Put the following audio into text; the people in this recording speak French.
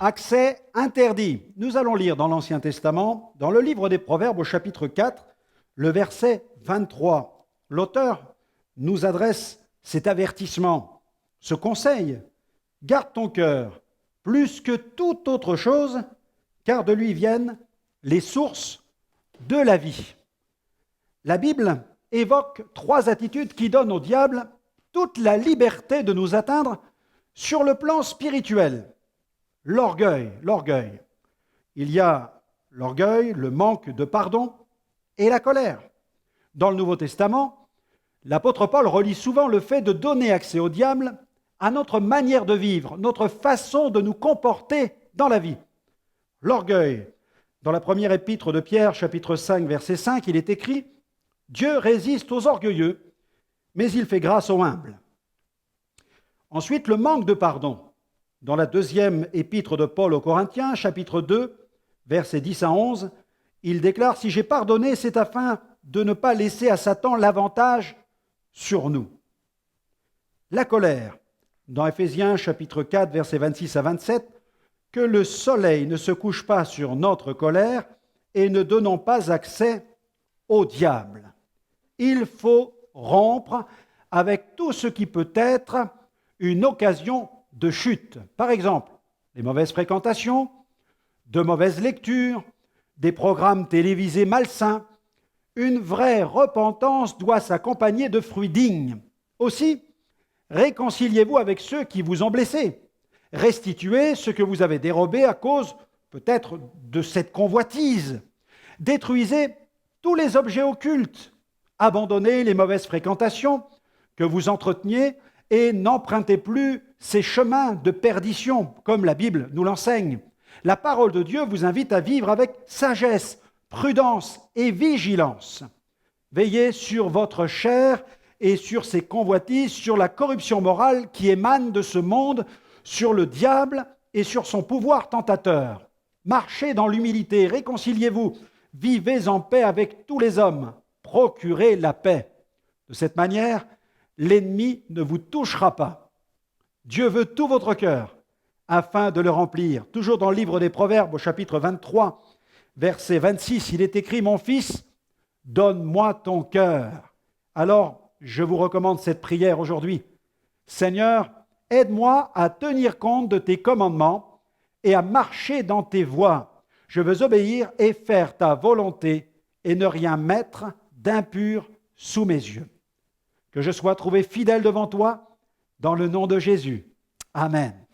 Accès interdit. Nous allons lire dans l'Ancien Testament, dans le livre des Proverbes au chapitre 4, le verset 23. L'auteur nous adresse cet avertissement, ce conseil. Garde ton cœur plus que toute autre chose, car de lui viennent les sources de la vie. La Bible évoque 3 attitudes qui donnent au diable toute la liberté de nous atteindre sur le plan spirituel. L'orgueil. Il y a l'orgueil, le manque de pardon et la colère. Dans le Nouveau Testament, l'apôtre Paul relie souvent le fait de donner accès au diable à notre manière de vivre, notre façon de nous comporter dans la vie. L'orgueil. Dans la première épître de Pierre, chapitre 5, verset 5, il est écrit « Dieu résiste aux orgueilleux, mais il fait grâce aux humbles. » Ensuite, le manque de pardon. Dans la deuxième épître de Paul aux Corinthiens, chapitre 2, versets 10 à 11, il déclare « Si j'ai pardonné, c'est afin de ne pas laisser à Satan l'avantage sur nous. » La colère. Dans Éphésiens, chapitre 4, versets 26 à 27, « Que le soleil ne se couche pas sur notre colère et ne donnons pas accès au diable. » Il faut rompre avec tout ce qui peut être une occasion de chute. Par exemple, les mauvaises fréquentations, de mauvaises lectures, des programmes télévisés malsains. Une vraie repentance doit s'accompagner de fruits dignes. Aussi, réconciliez-vous avec ceux qui vous ont blessé. Restituez ce que vous avez dérobé à cause peut-être de cette convoitise. Détruisez tous les objets occultes. Abandonnez les mauvaises fréquentations que vous entreteniez et n'empruntez plus ces chemins de perdition, comme la Bible nous l'enseigne. La parole de Dieu vous invite à vivre avec sagesse, prudence et vigilance. Veillez sur votre chair et sur ses convoitises, sur la corruption morale qui émane de ce monde, sur le diable et sur son pouvoir tentateur. Marchez dans l'humilité, réconciliez-vous, vivez en paix avec tous les hommes, procurez la paix. De cette manière, l'ennemi ne vous touchera pas. Dieu veut tout votre cœur afin de le remplir. Toujours dans le livre des Proverbes, au chapitre 23, verset 26, il est écrit « Mon fils, donne-moi ton cœur. » Alors, je vous recommande cette prière aujourd'hui. Seigneur, aide-moi à tenir compte de tes commandements et à marcher dans tes voies. Je veux obéir et faire ta volonté et ne rien mettre d'impur sous mes yeux. Que je sois trouvé fidèle devant toi, dans le nom de Jésus. Amen.